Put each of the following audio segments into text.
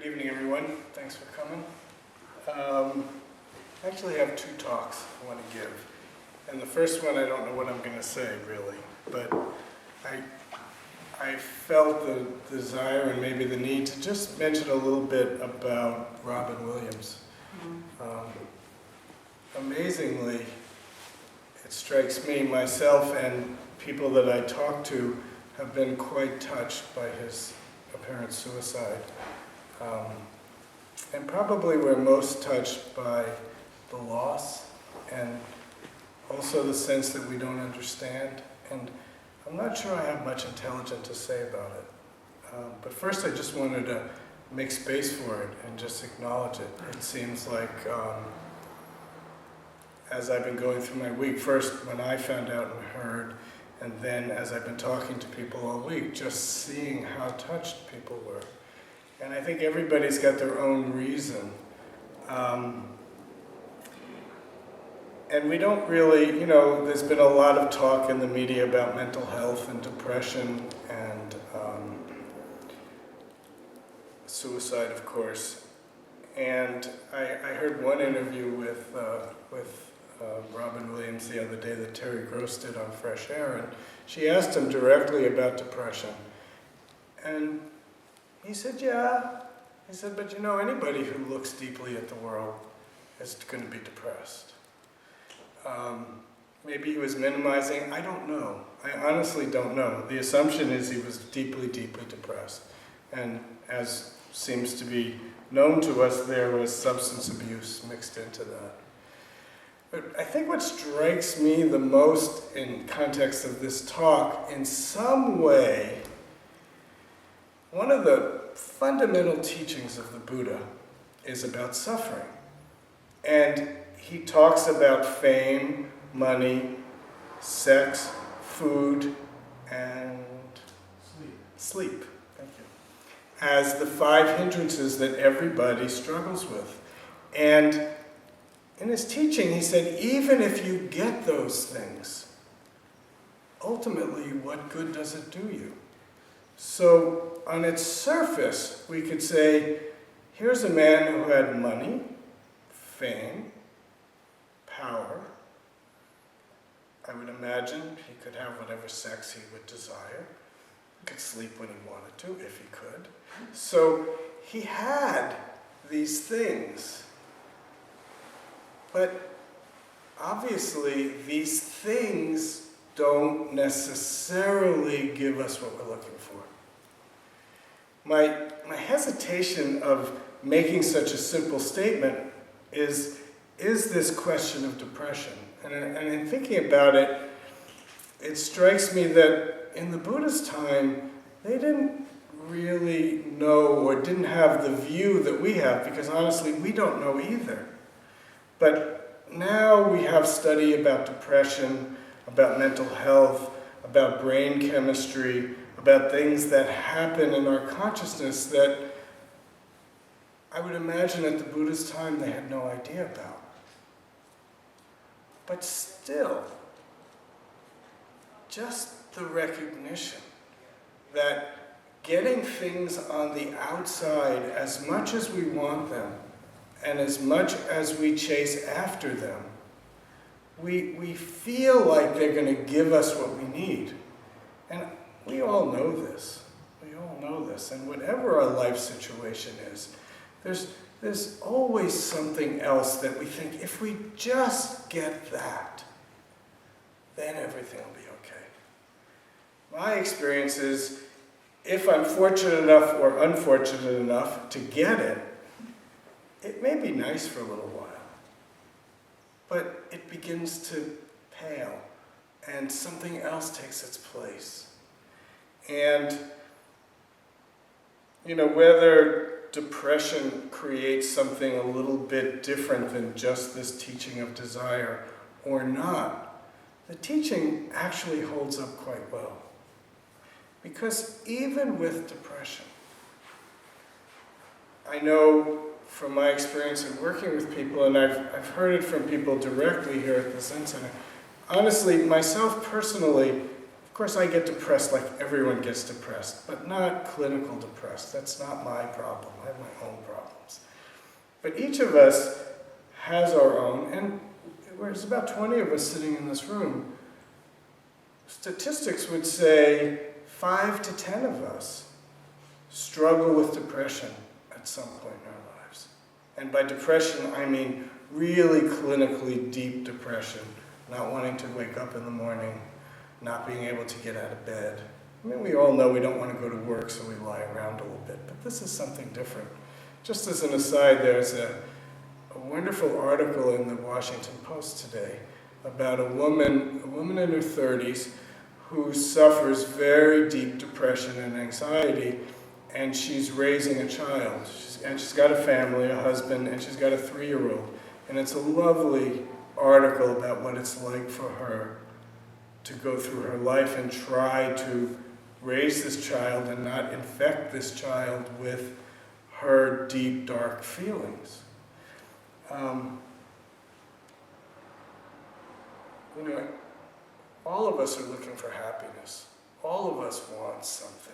Good evening, everyone. Thanks for coming. I actually have two talks I want to give. And the first one, I don't know what I'm going to say, really. But I felt the desire and maybe the need to just mention a little bit about Robin Williams. Amazingly, it strikes me, myself and people that I talk to have been quite touched by his apparent suicide. And probably we're most touched by the loss and also the sense that we don't understand. And I'm not sure I have much intelligent to say about it. But first I just wanted to make space for it and just acknowledge it. It seems like as I've been going through my week, first when I found out and heard, and then as I've been talking to people all week, just seeing how touched people were. And I think everybody's got their own reason. And we don't really, there's been a lot of talk in the media about mental health and depression and suicide, of course. And I heard one interview with Robin Williams the other day that Terry Gross did on Fresh Air, and she asked him directly about depression. And he said, yeah. He said, but anybody who looks deeply at the world is going to be depressed. Maybe he was minimizing, I don't know. I honestly don't know. The assumption is he was deeply, deeply depressed. And as seems to be known to us, there was substance abuse mixed into that. But I think what strikes me the most in context of this talk, in some way, one of the fundamental teachings of the Buddha is about suffering. And he talks about fame, money, sex, food, and sleep. Thank you. As the 5 hindrances that everybody struggles with. And in his teaching, he said, even if you get those things, ultimately, what good does it do you? So, on its surface, we could say, here's a man who had money, fame, power. I would imagine he could have whatever sex he would desire. He could sleep when he wanted to, if he could. So, he had these things. But obviously, these things don't necessarily give us what we're looking for. My hesitation of making such a simple statement is this question of depression. And in thinking about it, it strikes me that in the Buddha's time, they didn't really know or didn't have the view that we have, because honestly, we don't know either. But now we have study about depression, about mental health, about brain chemistry, about things that happen in our consciousness that I would imagine at the Buddha's time they had no idea about. But still, just the recognition that getting things on the outside, as much as we want them, and as much as we chase after them, we feel like they're going to give us what we need. And we all know this. We all know this. And whatever our life situation is, there's always something else that we think, if we just get that, then everything will be okay. My experience is, if I'm fortunate enough or unfortunate enough to get it, it may be nice for a little while, but it begins to pale, and something else takes its place. And, whether depression creates something a little bit different than just this teaching of desire or not, the teaching actually holds up quite well. Because even with depression, I know from my experience in working with people, and I've heard it from people directly here at the Zen Center, honestly, myself personally, course, I get depressed like everyone gets depressed, but not clinical depressed. That's not my problem. I have my own problems. But each of us has our own, and there's about 20 of us sitting in this room. Statistics would say 5 to 10 of us struggle with depression at some point in our lives. And by depression, I mean really clinically deep depression, not wanting to wake up in the morning, not being able to get out of bed. I mean, we all know we don't want to go to work, so we lie around a little bit, but this is something different. Just as an aside, there's a wonderful article in the Washington Post today about a woman in her 30s who suffers very deep depression and anxiety, and she's raising a child. She's got a family, a husband, and she's got a 3-year-old. And it's a lovely article about what it's like for her to go through her life and try to raise this child and not infect this child with her deep, dark feelings. All of us are looking for happiness. All of us want something.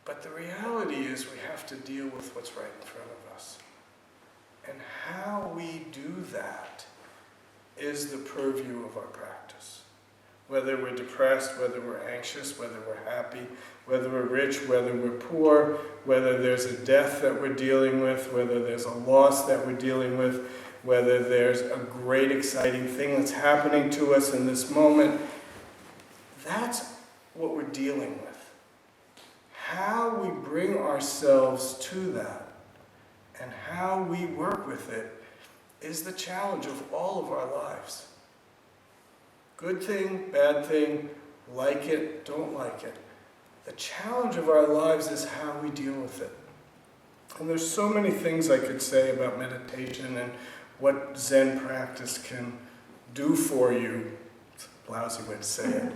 But the reality is we have to deal with what's right in front of us. And how we do that is the purview of our practice. Whether we're depressed, whether we're anxious, whether we're happy, whether we're rich, whether we're poor, whether there's a death that we're dealing with, whether there's a loss that we're dealing with, whether there's a great exciting thing that's happening to us in this moment, that's what we're dealing with. How we bring ourselves to that and how we work with it is the challenge of all of our lives. Good thing, bad thing, like it, don't like it. The challenge of our lives is how we deal with it. And there's so many things I could say about meditation and what Zen practice can do for you, it's a lousy way to say it,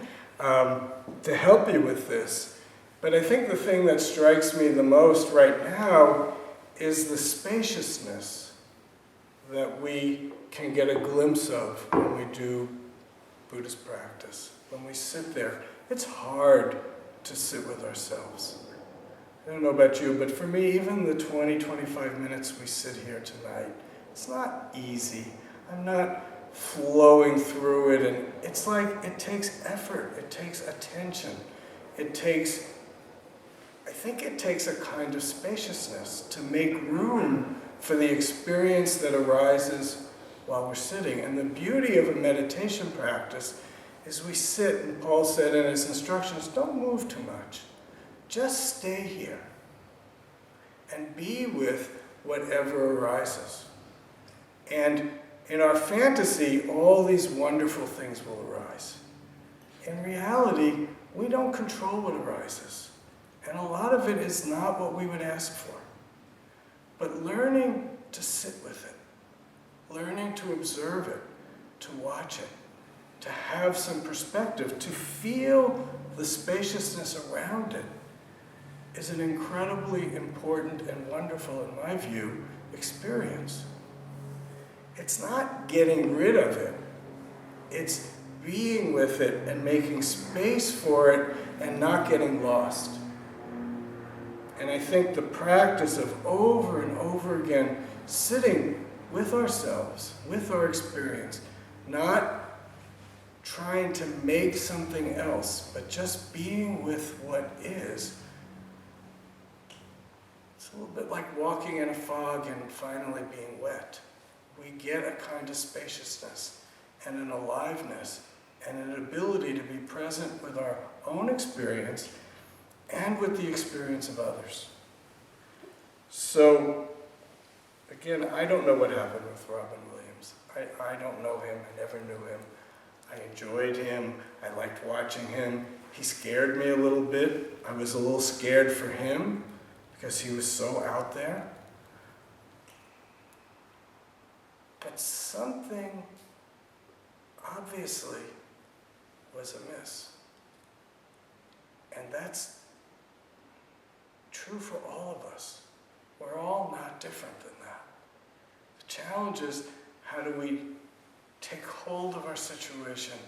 to help you with this. But I think the thing that strikes me the most right now is the spaciousness that we can get a glimpse of when we do Buddhist practice. When we sit there, it's hard to sit with ourselves. I don't know about you, but for me, even the 20-25 minutes we sit here tonight, it's not easy. I'm not flowing through it, and it's like it takes effort, it takes attention, I think it takes a kind of spaciousness to make room for the experience that arises while we're sitting. And the beauty of a meditation practice is we sit, and Paul said in his instructions, don't move too much. Just stay here and be with whatever arises. And in our fantasy, all these wonderful things will arise. In reality, we don't control what arises. And a lot of it is not what we would ask for. But learning to sit with it, learning to observe it, to watch it, to have some perspective, to feel the spaciousness around it, is an incredibly important and wonderful, in my view, experience. It's not getting rid of it. It's being with it and making space for it and not getting lost. And I think the practice of over and over again sitting with ourselves, with our experience, not trying to make something else, but just being with what is. It's a little bit like walking in a fog and finally being wet. We get a kind of spaciousness and an aliveness and an ability to be present with our own experience and with the experience of others. So, again, I don't know what happened with Robin Williams. I don't know him. I never knew him. I enjoyed him. I liked watching him. He scared me a little bit. I was a little scared for him because he was so out there. But something obviously was amiss. And that's true for all of us. We're all not different than that. The challenge is, how do we take hold of our situation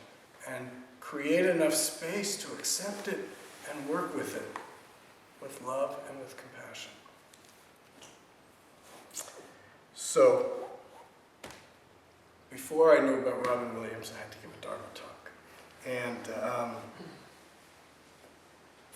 and create enough space to accept it and work with it, with love and with compassion. So, before I knew about Robin Williams, I had to give a Dharma talk. And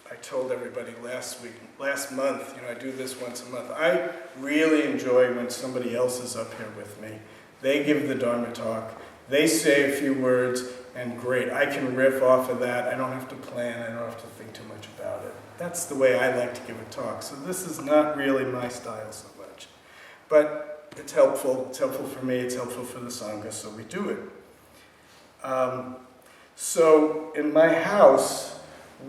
I told everybody last month, I do this once a month. I really enjoy when somebody else is up here with me. They give the Dharma talk, they say a few words, and great, I can riff off of that. I don't have to plan, I don't have to think too much about it. That's the way I like to give a talk. So this is not really my style so much. But it's helpful for me, it's helpful for the Sangha, so we do it. So in my house,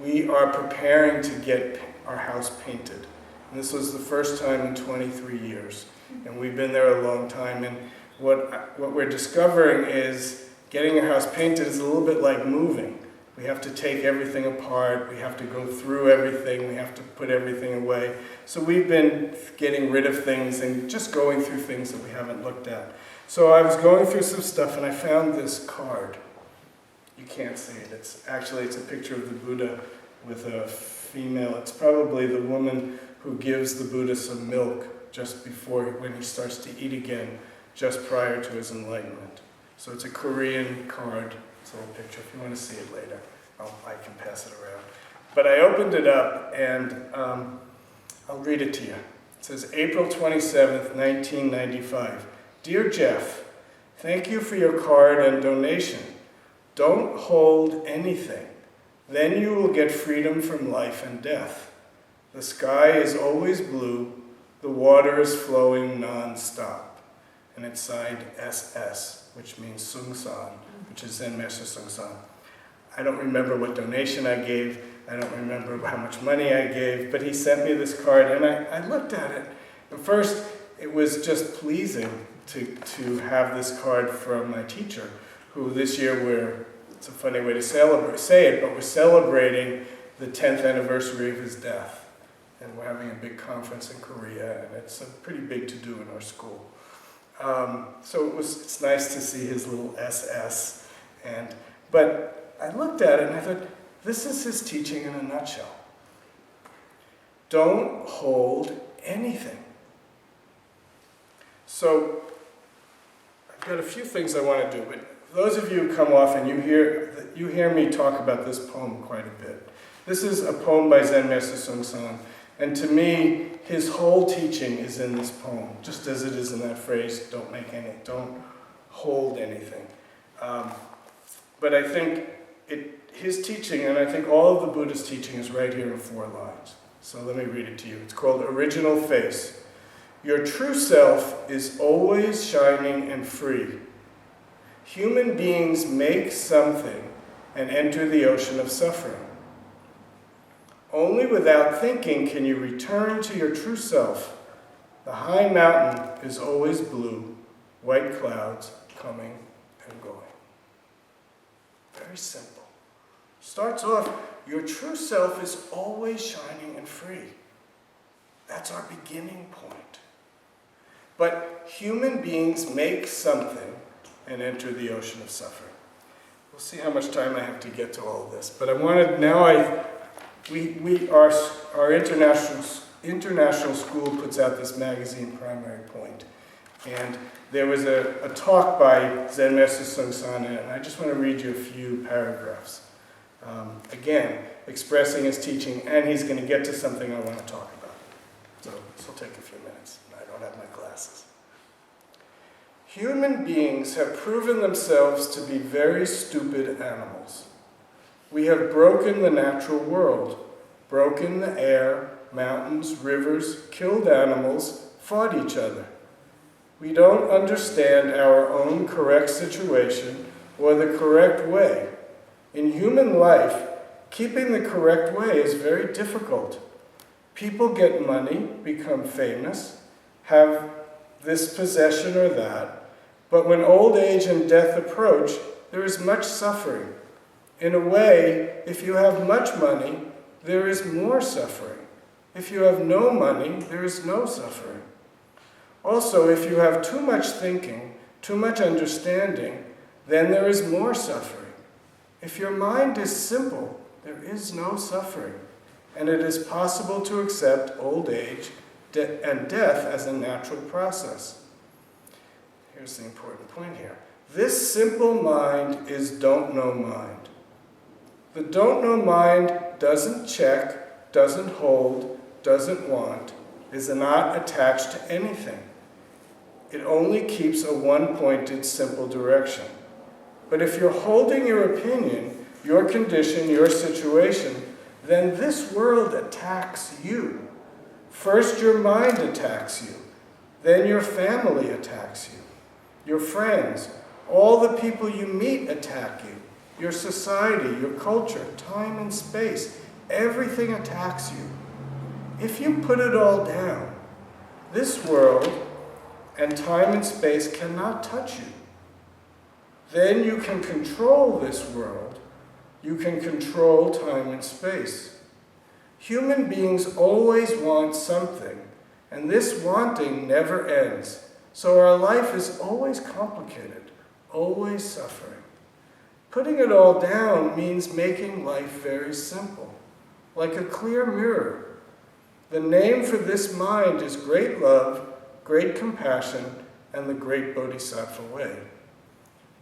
we are preparing to get our house painted. And this was the first time in 23 years. And we've been there a long time. And what we're discovering is getting a house painted is a little bit like moving. We have to take everything apart. We have to go through everything. We have to put everything away. So we've been getting rid of things and just going through things that we haven't looked at. So I was going through some stuff and I found this card. You can't see it. It's a picture of the Buddha with a female. It's probably the woman who gives the Buddha some milk just before, when he starts to eat again, just prior to his enlightenment. So it's a Korean card. It's a little picture. If you want to see it later, I can pass it around. But I opened it up and I'll read it to you. It says, April 27th, 1995. Dear Jeff, thank you for your card and donation. Don't hold anything. Then you will get freedom from life and death. The sky is always blue. The water is flowing non-stop. And it's signed SS, which means Sung San, which is Zen Master Sung San. I don't remember what donation I gave. I don't remember how much money I gave. But he sent me this card, and I looked at it. At first, it was just pleasing to have this card from my teacher, who this year it's a funny way to say it, but we're celebrating the 10th anniversary of his death. And we're having a big conference in Korea, and it's a pretty big to-do in our school. So it's nice to see his little SS. But I looked at it and I thought, this is his teaching in a nutshell. Don't hold anything. So I've got a few things I want to do, but those of you who come often, you hear me talk about this poem quite a bit. This is a poem by Zen Master Sung San, and to me, his whole teaching is in this poem, just as it is in that phrase, don't hold anything. But I think his teaching, and I think all of the Buddha's teaching, is right here in 4 lines. So let me read it to you. It's called Original Face. Your true self is always shining and free. Human beings make something and enter the ocean of suffering. Only without thinking can you return to your true self. The high mountain is always blue, white clouds coming and going. Very simple. Starts off, your true self is always shining and free. That's our beginning point. But human beings make something and enter the ocean of suffering. We'll see how much time I have to get to all of this. But I wanted, our international school puts out this magazine, Primary Point. And there was a talk by Zen Master Sung San in it, and I just want to read you a few paragraphs. Again, expressing his teaching, and he's going to get to something I want to talk about. So this will take a few minutes. I don't have my glasses. Human beings have proven themselves to be very stupid animals. We have broken the natural world, broken the air, mountains, rivers, killed animals, fought each other. We don't understand our own correct situation or the correct way. In human life, keeping the correct way is very difficult. People get money, become famous, have this possession or that, but when old age and death approach, there is much suffering. In a way, if you have much money, there is more suffering. If you have no money, there is no suffering. Also, if you have too much thinking, too much understanding, then there is more suffering. If your mind is simple, there is no suffering, and it is possible to accept old age and death as a natural process. Here's the important point here. This simple mind is don't know mind. The don't know mind doesn't check, doesn't hold, doesn't want, is not attached to anything. It only keeps a one-pointed, simple direction. But if you're holding your opinion, your condition, your situation, then this world attacks you. First, your mind attacks you. Then your family attacks you. Your friends, all the people you meet attack you. Your society, your culture, time and space, everything attacks you. If you put it all down, this world and time and space cannot touch you. Then you can control this world. You can control time and space. Human beings always want something, and this wanting never ends. So our life is always complicated, always suffering. Putting it all down means making life very simple, like a clear mirror. The name for this mind is great love, great compassion, and the great bodhisattva way.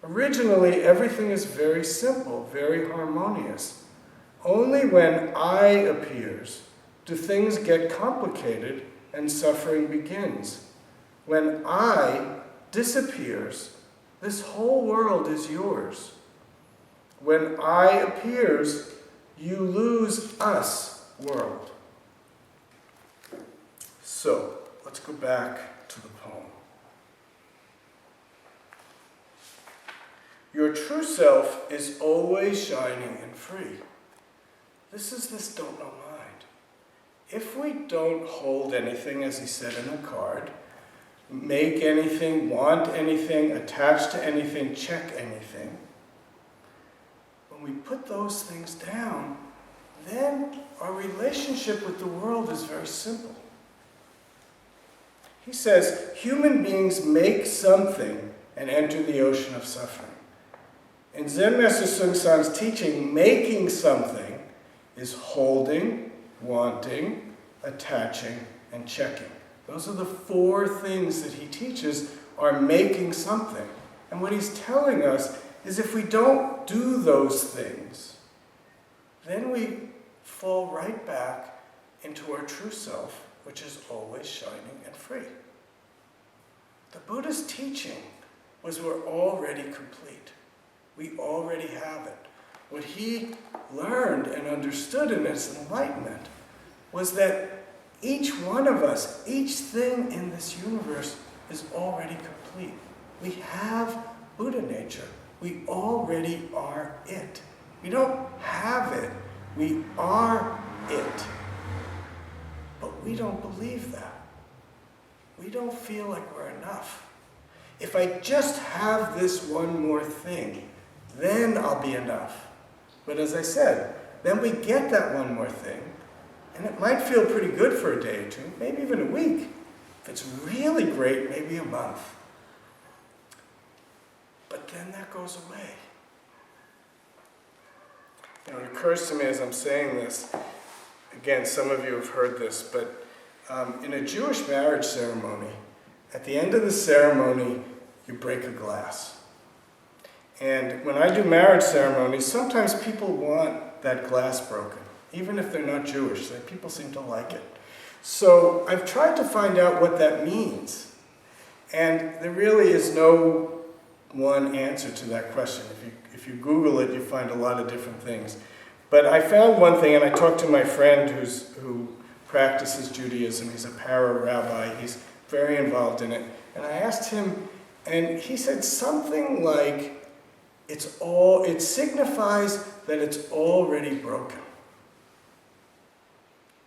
Originally, everything is very simple, very harmonious. Only when I appears do things get complicated and suffering begins. When I disappears, this whole world is yours. When I appears, you lose us, world. So, let's go back to the poem. Your true self is always shining and free. This is this don't know mind. If we don't hold anything, as he said in the card, make anything, want anything, attach to anything, check anything, when we put those things down, then our relationship with the world is very simple. He says, human beings make something and enter the ocean of suffering. In Zen Master Soeng-san's teaching, making something is holding, wanting, attaching, and checking. Those are the four things that he teaches are making something. And what he's telling us is if we don't do those things, then we fall right back into our true self, which is always shining and free. The Buddha's teaching was we're already complete. We already have it. What he learned and understood in his enlightenment was that each one of us, each thing in this universe is already complete. We have Buddha nature. We already are it. We don't have it. We are it. But we don't believe that. We don't feel like we're enough. If I just have this one more thing, then I'll be enough. But as I said, then we get that one more thing, and it might feel pretty good for a day or two, maybe even a week. If it's really great, maybe a month. But then that goes away. You know, it occurs to me as I'm saying this, again, some of you have heard this, but in a Jewish marriage ceremony, at the end of the ceremony, you break a glass. And when I do marriage ceremonies, sometimes people want that glass broken, even if they're not Jewish. People seem to like it. So I've tried to find out what that means. And there really is no one answer to that question. If you Google it, you find a lot of different things. But I found one thing, and I talked to my friend who practices Judaism. He's a para-rabbi. He's very involved in it. And I asked him, and he said something like, it signifies that it's already broken.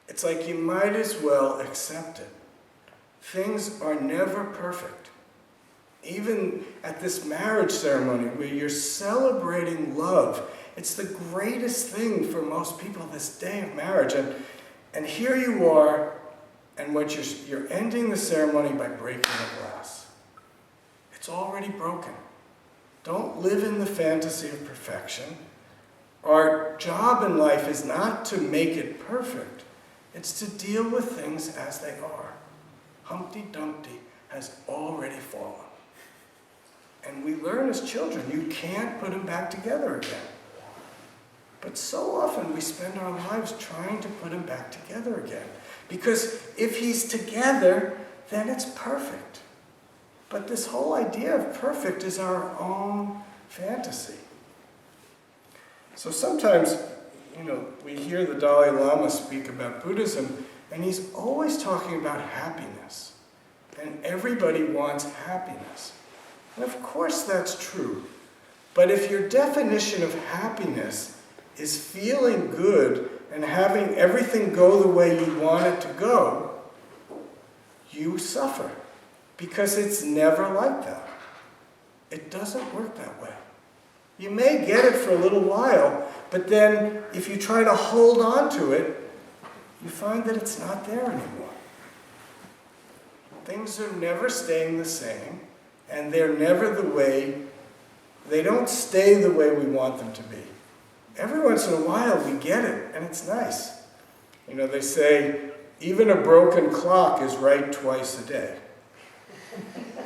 It's like you might as well accept it. Things are never perfect. Even at this marriage ceremony where you're celebrating love, it's the greatest thing for most people this day of marriage. And here you are, and what you're ending the ceremony by breaking a glass. It's already broken. Don't live in the fantasy of perfection. Our job in life is not to make it perfect. It's to deal with things as they are. Humpty Dumpty has already fallen. And we learn as children, you can't put him back together again. But so often we spend our lives trying to put him back together again. Because if he's together, then it's perfect. But this whole idea of perfect is our own fantasy. So sometimes, we hear the Dalai Lama speak about Buddhism, and he's always talking about happiness. And everybody wants happiness. And of course that's true. But if your definition of happiness is feeling good and having everything go the way you want it to go, you suffer. Because it's never like that. It doesn't work that way. You may get it for a little while, but then if you try to hold on to it, you find that it's not there anymore. Things are never staying the same, and they're never they don't stay the way we want them to be. Every once in a while we get it, and it's nice. They say, even a broken clock is right twice a day.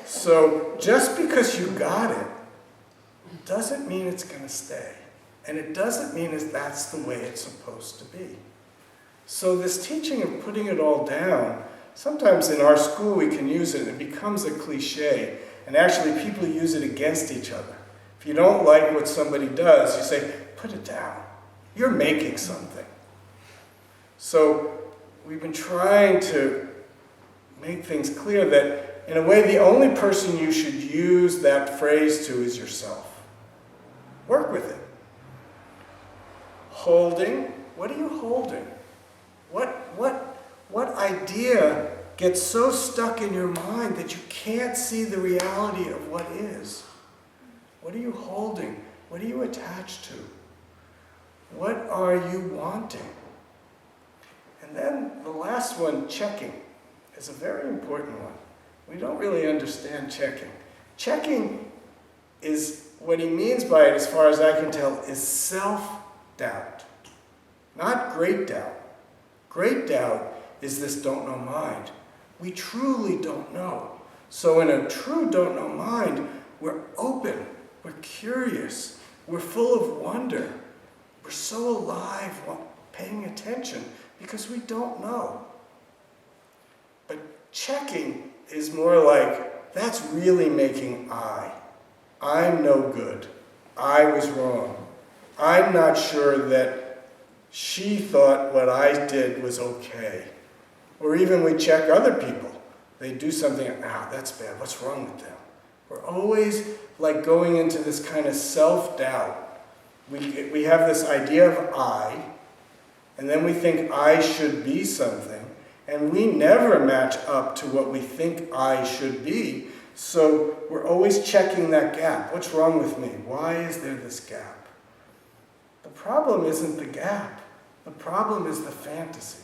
So just because you got it, doesn't mean it's going to stay. And it doesn't mean that's the way it's supposed to be. So this teaching of putting it all down, sometimes in our school we can use it, and it becomes a cliche. And actually people use it against each other. If you don't like what somebody does, you say, put it down. You're making something. So we've been trying to make things clear that, in a way, the only person you should use that phrase to is yourself. Work with it. Holding, what are you holding? What idea gets so stuck in your mind that you can't see the reality of what is? What are you holding? What are you attached to? What are you wanting? And then the last one, checking, is a very important one. We don't really understand checking. Checking is, what he means by it, as far as I can tell, is self-doubt. Not great doubt. Great doubt is this don't know mind. We truly don't know. So in a true don't know mind, we're open, we're curious, we're full of wonder. We're so alive, paying attention, because we don't know. But checking is more like, that's really making I'm no good. I was wrong. I'm not sure that she thought what I did was okay. Or even we check other people. They do something, that's bad. What's wrong with them? We're always like going into this kind of self-doubt. We have this idea of I, and then we think I should be something, and we never match up to what we think I should be. So we're always checking that gap. What's wrong with me? Why is there this gap? The problem isn't the gap. The problem is the fantasy.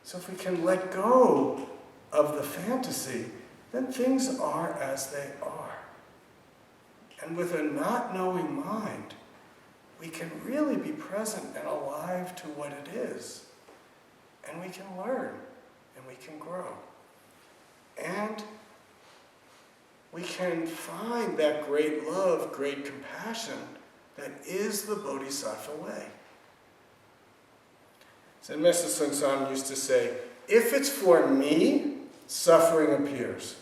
So if we can let go of the fantasy, then things are as they are. And with a not knowing mind, we can really be present and alive to what it is. And we can learn, and we can grow. And we can find that great love, great compassion that is the Bodhisattva way. Zen Master Bon Soeng used to say, if it's for me, suffering appears.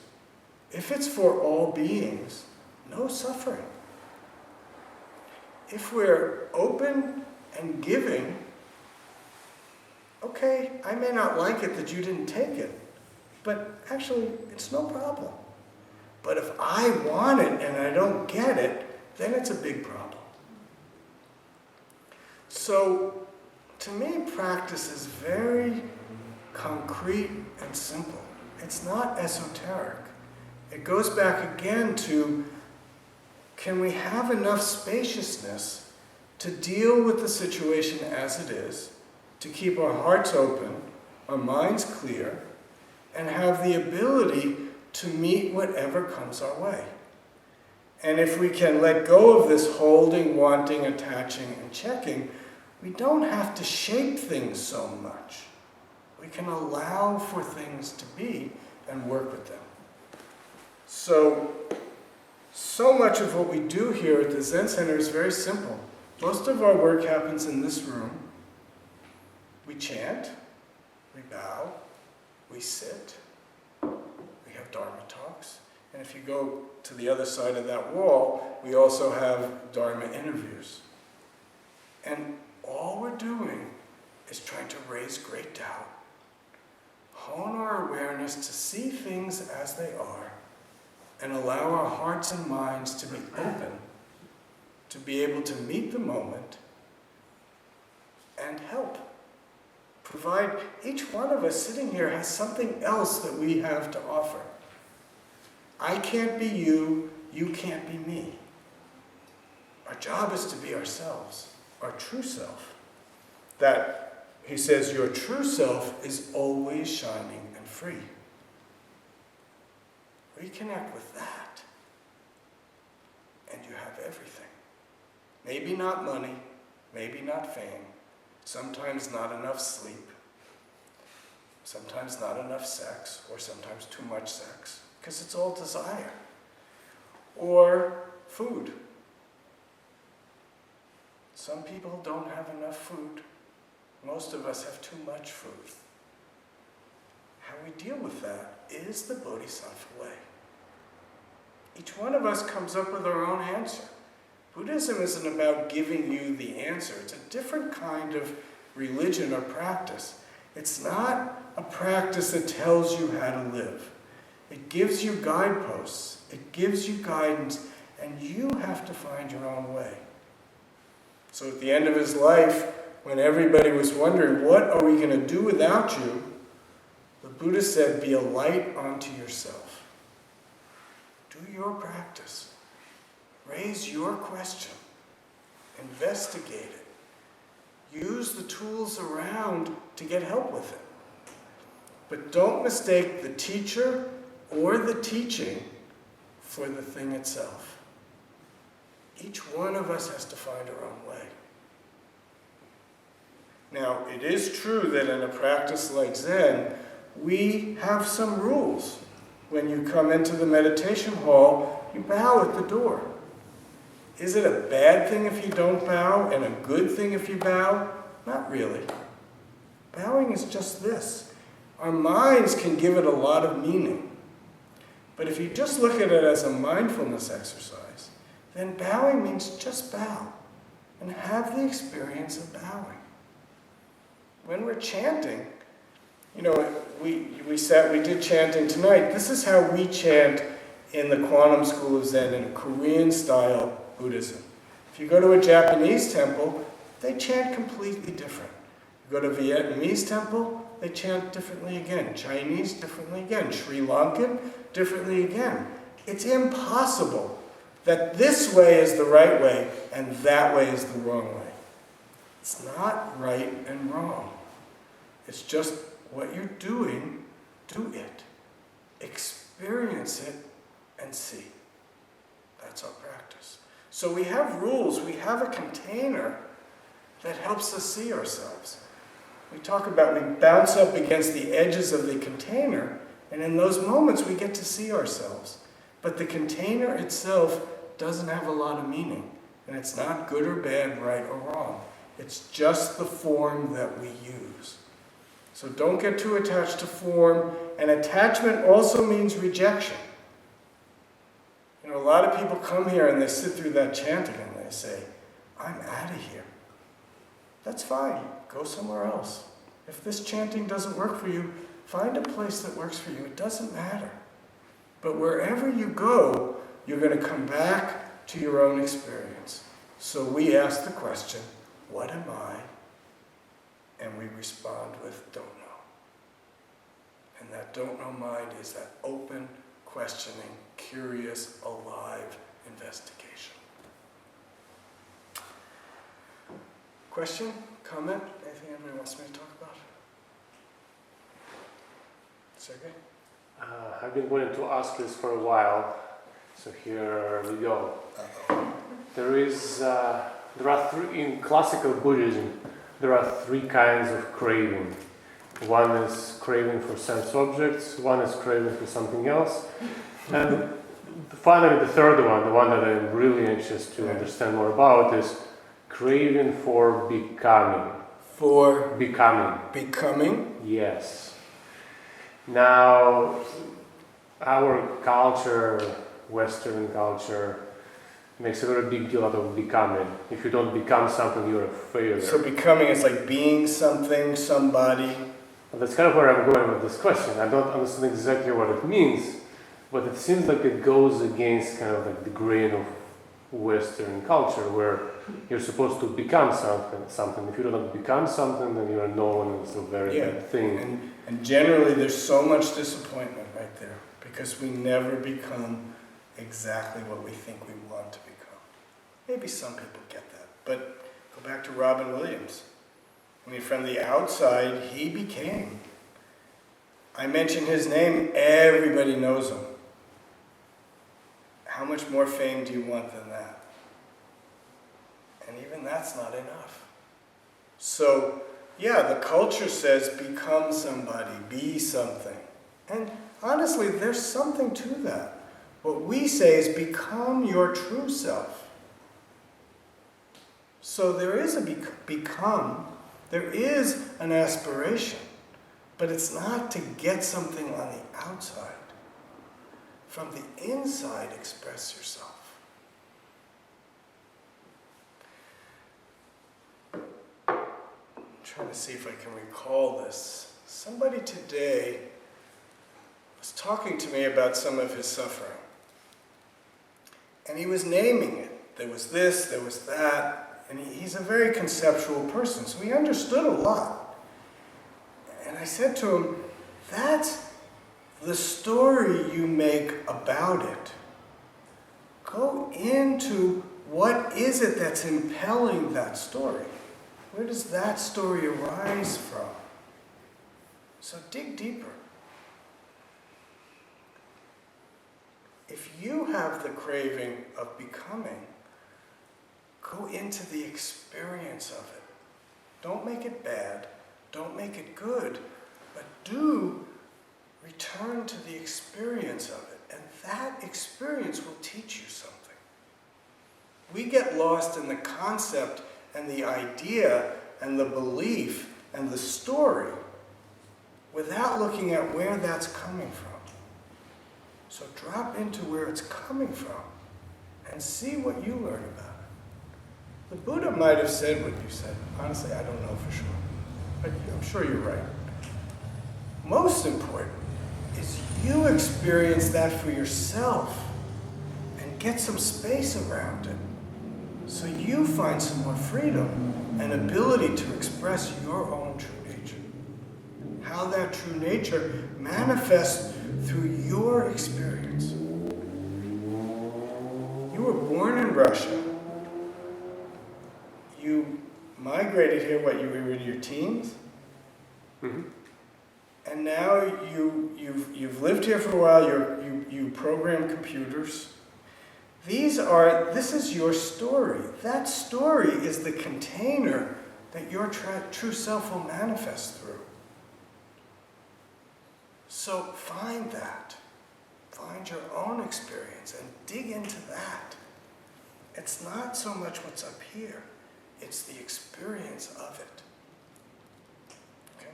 If it's for all beings, no suffering. If we're open and giving, okay, I may not like it that you didn't take it, but actually, it's no problem. But if I want it and I don't get it, then it's a big problem. So, to me, practice is very concrete and simple. It's not esoteric. It goes back again to, can we have enough spaciousness to deal with the situation as it is, to keep our hearts open, our minds clear, and have the ability to meet whatever comes our way. And if we can let go of this holding, wanting, attaching, and checking, we don't have to shape things so much. We can allow for things to be and work with them. So much of what we do here at the Zen Center is very simple. Most of our work happens in this room. We chant, we bow, we sit, we have Dharma talks, and if you go to the other side of that wall, we also have Dharma interviews. And all we're doing is trying to raise great doubt, hone our awareness to see things as they are, and allow our hearts and minds to be open, to be able to meet the moment and help. Provide, each one of us sitting here has something else that we have to offer. I can't be you, you can't be me. Our job is to be ourselves, our true self. That, he says, your true self is always shining and free. Reconnect with that, and you have everything. Maybe not money, maybe not fame, sometimes not enough sleep, sometimes not enough sex, or sometimes too much sex, because it's all desire. Or food. Some people don't have enough food. Most of us have too much food. How we deal with that is the Bodhisattva way. Each one of us comes up with our own answer. Buddhism isn't about giving you the answer. It's a different kind of religion or practice. It's not a practice that tells you how to live. It gives you guideposts. It gives you guidance, and you have to find your own way. So at the end of his life, when everybody was wondering, what are we going to do without you? The Buddha said, be a light unto yourself. Do your practice. Raise your question. Investigate it. Use the tools around to get help with it. But don't mistake the teacher or the teaching for the thing itself. Each one of us has to find our own way. Now, it is true that in a practice like Zen, we have some rules. When you come into the meditation hall, you bow at the door. Is it a bad thing if you don't bow and a good thing if you bow? Not really. Bowing is just this. Our minds can give it a lot of meaning. But if you just look at it as a mindfulness exercise, then bowing means just bow and have the experience of bowing. When we're chanting, you know, we did chanting tonight. This is how we chant in the Quantum School of Zen, in a Korean-style Buddhism. If you go to a Japanese temple, they chant completely different. You go to a Vietnamese temple, they chant differently again. Chinese, differently again. Sri Lankan, differently again. It's impossible that this way is the right way and that way is the wrong way. It's not right and wrong. It's just what you're doing, do it. Experience it and see. That's our practice. So we have rules, we have a container that helps us see ourselves. We talk about, we bounce up against the edges of the container, and in those moments we get to see ourselves. But the container itself doesn't have a lot of meaning, and it's not good or bad, right or wrong. It's just the form that we use. So don't get too attached to form, and attachment also means rejection. You know, a lot of people come here and they sit through that chanting and they say, I'm out of here. That's fine. Go somewhere else. If this chanting doesn't work for you, find a place that works for you. It doesn't matter. But wherever you go, you're going to come back to your own experience. So we ask the question, what am I? And we respond with, don't know. And that don't know mind is that open, questioning, curious, alive investigation. Question? Comment? Anything anybody wants me to talk about? Sergey? I've been wanting to ask this for a while. So here we go. There are three, in classical Buddhism, there are three kinds of craving. One is craving for sense objects, one is craving for something else, and finally the third one, the one that I'm really anxious to understand more about, is craving for becoming. For becoming. Becoming? Yes. Now, our culture, Western culture, makes a very big deal out of becoming. If you don't become something, you're a failure. So becoming is like being something, somebody. Well, that's kind of where I'm going with this question. I don't understand exactly what it means, but it seems like it goes against kind of like the grain of Western culture, where you're supposed to become something. If you don't become something, then you are known, and it's a very bad thing. And generally there's so much disappointment right there, because we never become exactly what we think we want to become. Maybe some people get that, but go back to Robin Williams. I mean, from the outside, he became. I mention his name, everybody knows him. How much more fame do you want than that? And even that's not enough. So, yeah, the culture says become somebody, be something. And honestly, there's something to that. What we say is become your true self. So there is a become, there is an aspiration, but it's not to get something on the outside. From the inside, express yourself. I'm trying to see if I can recall this. Somebody today was talking to me about some of his suffering. And he was naming it. There was this, there was that. And he's a very conceptual person, so he understood a lot. And I said to him, that's the story you make about it. Go into what is it that's impelling that story. Where does that story arise from? So dig deeper. If you have the craving of becoming, go into the experience of it. Don't make it bad. Don't make it good. But do return to the experience of it. And that experience will teach you something. We get lost in the concept and the idea and the belief and the story without looking at where that's coming from. So drop into where it's coming from and see what you learn about it. The Buddha might have said what you said. Honestly, I don't know for sure. But I'm sure you're right. Most important is you experience that for yourself and get some space around it so you find some more freedom and ability to express your own true nature. How that true nature manifests through your experience. You were born in Russia. You migrated here, you were in your teens? Mm-hmm. And now you've lived here for a while, you program computers. This is your story. That story is the container that your true self will manifest through. So find that. Find your own experience and dig into that. It's not so much what's up here, it's the experience of it. Okay?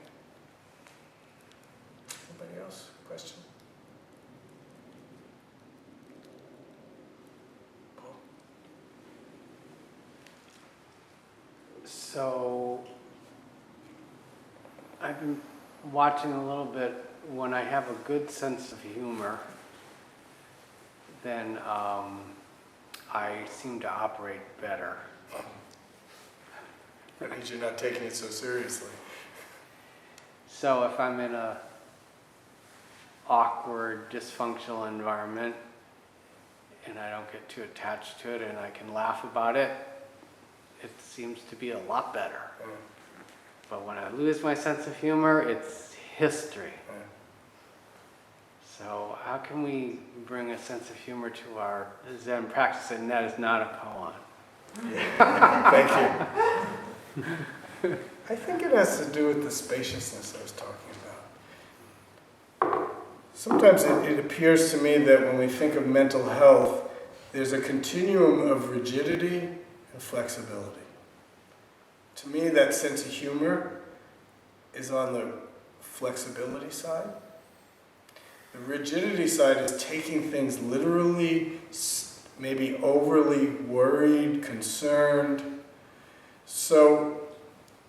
Anybody else? Question? Paul? So, I've been watching a little bit. When I have a good sense of humor, then I seem to operate better. That means you're not taking it so seriously. So if I'm in a awkward, dysfunctional environment and I don't get too attached to it and I can laugh about it, it seems to be a lot better. But when I lose my sense of humor, it's history. So how can we bring a sense of humor to our Zen practice, and that is not a koan? Thank you. I think it has to do with the spaciousness I was talking about. Sometimes it appears to me that when we think of mental health, there's a continuum of rigidity and flexibility. To me, that sense of humor is on the flexibility side. The rigidity side is taking things literally, maybe overly worried, concerned. So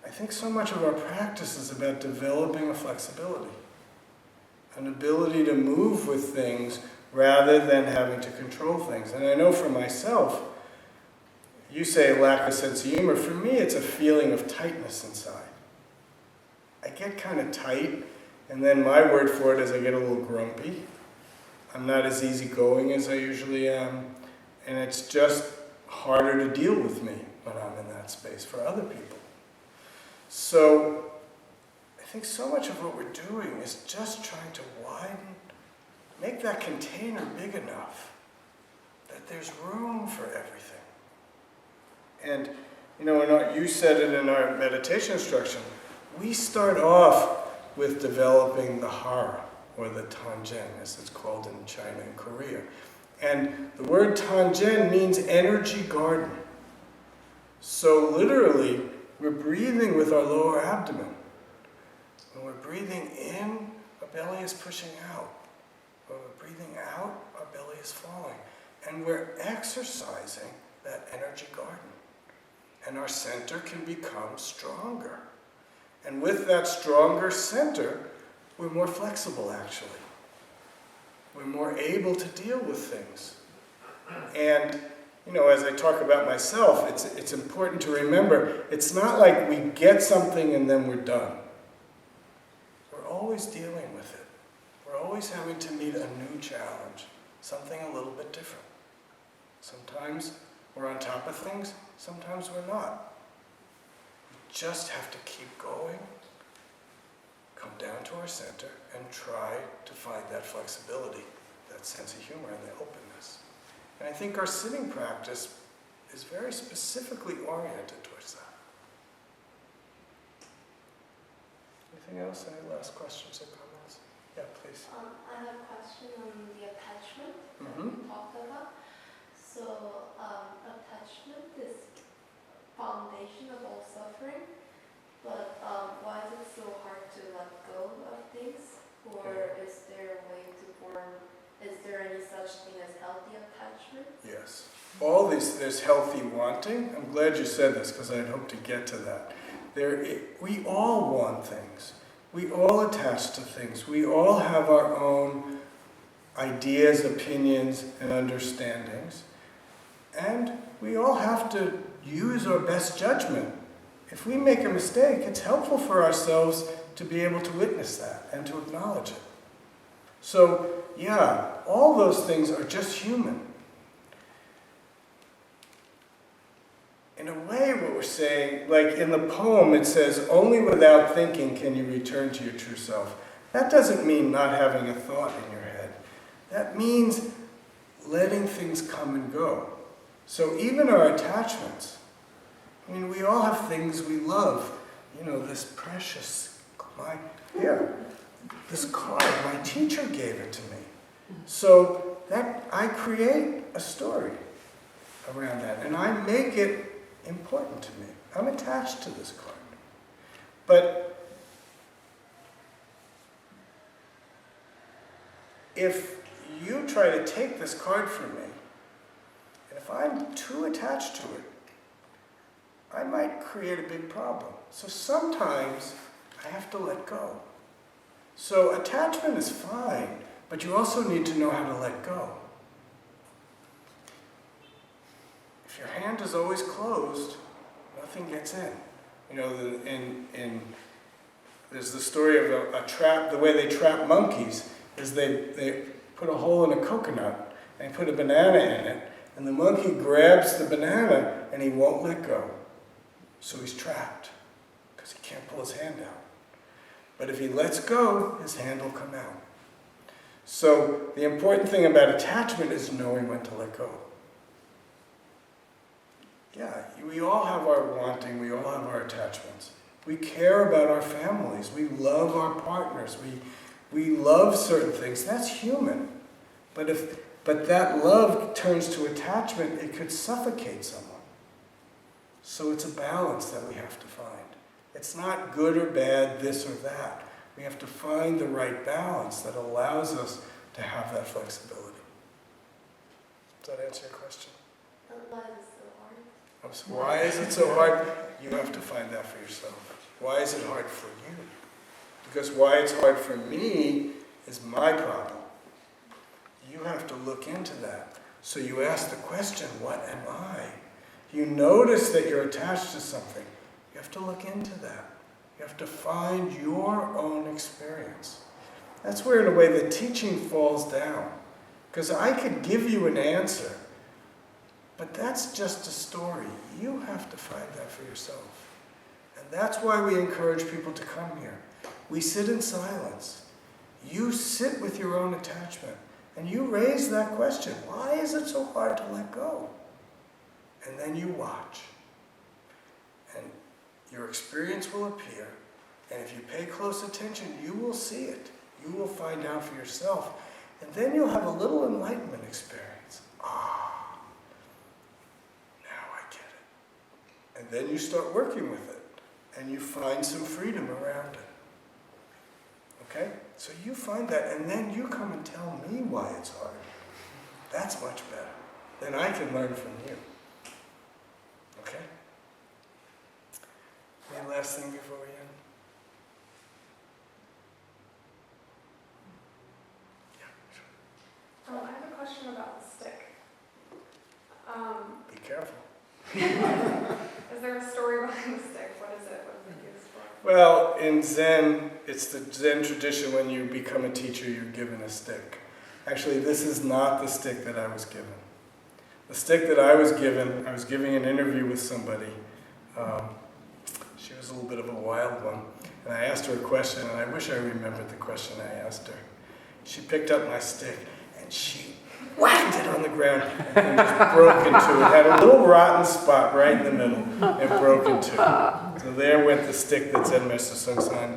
I think so much of our practice is about developing a flexibility, an ability to move with things rather than having to control things. And I know for myself, you say lack of sense of humor. For me, it's a feeling of tightness inside. I get kind of tight, and then my word for it is I get a little grumpy. I'm not as easygoing as I usually am, and it's just harder to deal with me when I'm in that space for other people. So I think so much of what we're doing is just trying to widen, make that container big enough that there's room for everything. And, you said it in our meditation instruction, we start off with developing the hara, or the tangen, as it's called in China and Korea. And the word tangen means energy garden. So literally, we're breathing with our lower abdomen. When we're breathing in, our belly is pushing out. When we're breathing out, our belly is falling. And we're exercising that energy garden. And our center can become stronger. And with that stronger center, we're more flexible, actually. We're more able to deal with things. And, as I talk about myself, it's important to remember, it's not like we get something and then we're done. We're always dealing with it. We're always having to meet a new challenge, something a little bit different. Sometimes we're on top of things, sometimes we're not. We just have to keep going, come down to our center, and try to find that flexibility, that sense of humor and the openness. And I think our sitting practice is very specifically oriented towards that. Anything else? Any last questions or comments? Yeah, please. I have a question on the attachment that Mm-hmm. we talked about. So, attachment is foundation of all suffering, but why is it so hard to let go of things? Or is there a way to form, is there any such thing as healthy attachment? Yes. There's healthy wanting. I'm glad you said this because I'd hoped to get to that. We all want things. We all attach to things. We all have our own ideas, opinions, and understandings. And we all have to use our best judgment. If we make a mistake, it's helpful for ourselves to be able to witness that and to acknowledge it. So, yeah, all those things are just human. In a way, what we're saying, like in the poem, it says, only without thinking can you return to your true self. That doesn't mean not having a thought in your head. That means letting things come and go. So even our attachments, we all have things we love. This precious, this card, my teacher gave it to me. So that I create a story around that, and I make it important to me. I'm attached to this card. But if you try to take this card from me, and if I'm too attached to it, I might create a big problem. So sometimes I have to let go. So attachment is fine, but you also need to know how to let go. If your hand is always closed, nothing gets in. There's the story of a trap. The way they trap monkeys is they put a hole in a coconut and put a banana in it, and the monkey grabs the banana and he won't let go. So he's trapped because he can't pull his hand out. But if he lets go, his hand will come out. So the important thing about attachment is knowing when to let go. Yeah, we all have our wanting, we all have our attachments. We care about our families, we love our partners, we love certain things. That's human. But that love turns to attachment, it could suffocate someone. So it's a balance that we have to find. It's not good or bad, this or that. We have to find the right balance that allows us to have that flexibility. Does that answer your question? Why is it so hard? So why is it so hard? You have to find that for yourself. Why is it hard for you? Because why it's hard for me is my problem. You have to look into that. So you ask the question, what am I? You notice that you're attached to something. You have to look into that. You have to find your own experience. That's where, in a way, the teaching falls down. Because I could give you an answer, but that's just a story. You have to find that for yourself. And that's why we encourage people to come here. We sit in silence. You sit with your own attachment, and you raise that question. Why is it so hard to let go? And then you watch. And your experience will appear. And if you pay close attention, you will see it. You will find out for yourself. And then you'll have a little enlightenment experience. Ah, now I get it. And then you start working with it. And you find some freedom around it. Okay? So you find that, and then you come and tell me why it's hard. That's much better. Then I can learn from you. Okay? Any last thing before we end? I have a question about the stick. Be careful. Is there a story behind the stick? What is it? What is it used for? Well, in Zen, it's the Zen tradition when you become a teacher, you're given a stick. Actually, this is not the stick that I was given. The stick that I was giving an interview with somebody. She was a little bit of a wild one. And I asked her a question, and I wish I remembered the question I asked her. She picked up my stick, and she whacked it on the ground and just broke into it. It had a little rotten spot right in the middle and broke into it. So there went the stick that Zen Master Bon Soeng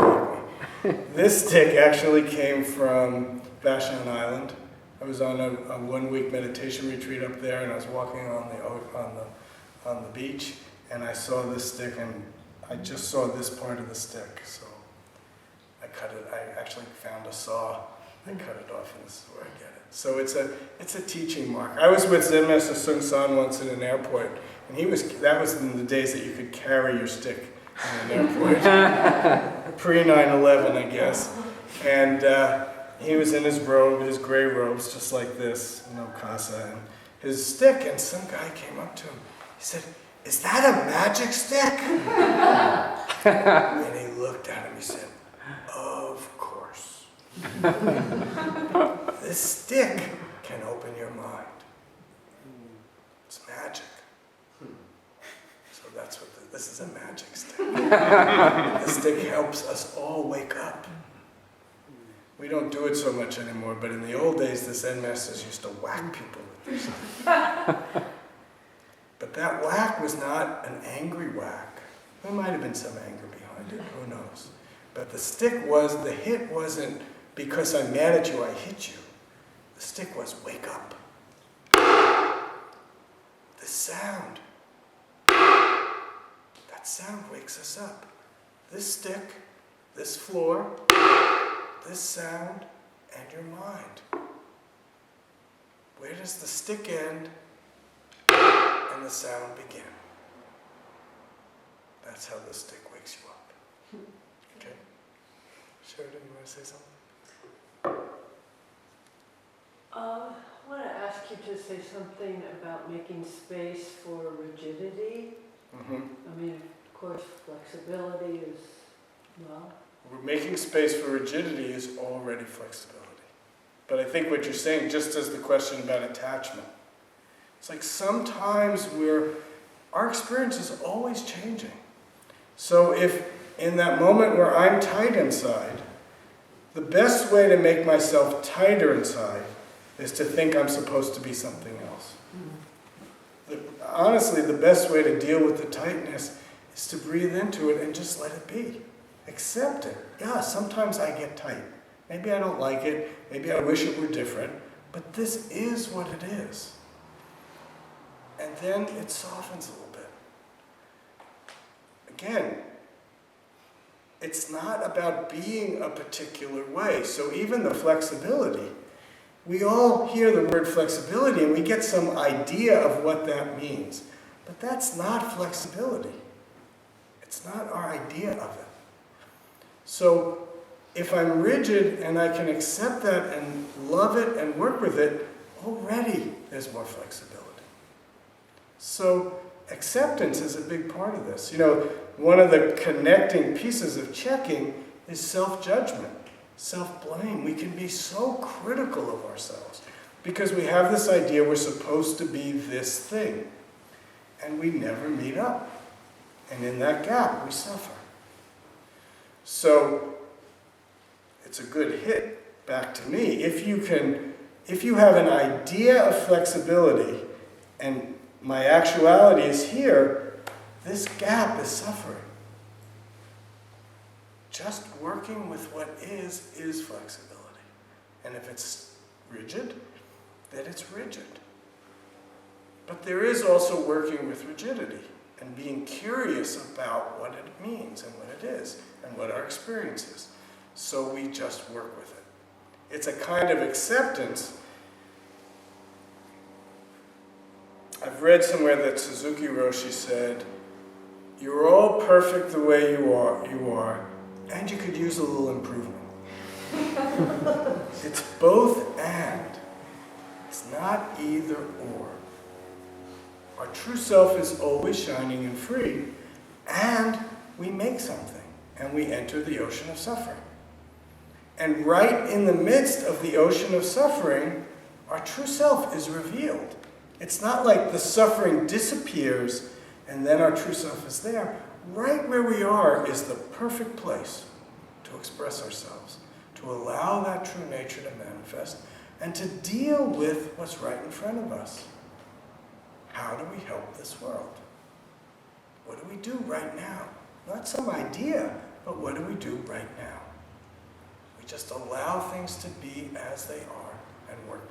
gave me. This stick actually came from Vashon Island. I was on a 1-week meditation retreat up there, and I was walking on the beach, and I saw this stick, and I just saw this part of the stick. So I cut it. I actually found a saw. I cut it off, and this is where I get it. So it's a teaching mark. I was with Zen Master Bon Soeng once in an airport, and that was in the days that you could carry your stick in an airport, pre 9/11, I guess. And he was in his robe, his gray robes, just like this, casa, and his stick. And some guy came up to him. He said, "Is that a magic stick?" And he looked at him. He said, "Of course. This stick can open your mind. It's magic." So that's what this is, a magic stick. The stick helps us all wake up. We don't do it so much anymore, but in the old days, the Zen masters used to whack people with this. But that whack was not an angry whack. There might have been some anger behind it, who knows. But the hit wasn't because I'm mad at you, I hit you. The stick was, wake up. The sound. That sound wakes us up. This stick, this floor, this sound, and your mind. Where does the stick end and the sound begin? That's how the stick wakes you up. Okay? Sheridan, you want to say something? I want to ask you to say something about making space for rigidity. Mm-hmm. I mean, of course, flexibility is, well... Making space for rigidity is already flexibility. But I think what you're saying, just as the question about attachment, it's like sometimes our experience is always changing. So if in that moment where I'm tight inside, the best way to make myself tighter inside is to think I'm supposed to be something else. Honestly, the best way to deal with the tightness is to breathe into it and just let it be. Accept it. Yeah, sometimes I get tight. Maybe I don't like it. Maybe I wish it were different. But this is what it is. And then it softens a little bit. Again, it's not about being a particular way. So even the flexibility, we all hear the word flexibility and we get some idea of what that means. But that's not flexibility. It's not our idea of it. So if I'm rigid and I can accept that and love it and work with it, already there's more flexibility. So acceptance is a big part of this. You know, one of the connecting pieces of checking is self-judgment, self-blame. We can be so critical of ourselves because we have this idea we're supposed to be this thing, and we never meet up. And in that gap, we suffer. So it's a good hit back to me. If you have an idea of flexibility and my actuality is here, this gap is suffering. Just working with what is flexibility. And if it's rigid, then it's rigid. But there is also working with rigidity and being curious about what it means and what it is and what our experience is. So we just work with it. It's a kind of acceptance. I've read somewhere that Suzuki Roshi said, "You're all perfect the way you are, and you could use a little improvement." It's both and. It's not either or. Our true self is always shining and free, and we make something, and we enter the ocean of suffering. And right in the midst of the ocean of suffering, our true self is revealed. It's not like the suffering disappears and then our true self is there. Right where we are is the perfect place to express ourselves, to allow that true nature to manifest, and to deal with what's right in front of us. How do we help this world? What do we do right now? Not some idea, but what do we do right now? We just allow things to be as they are and work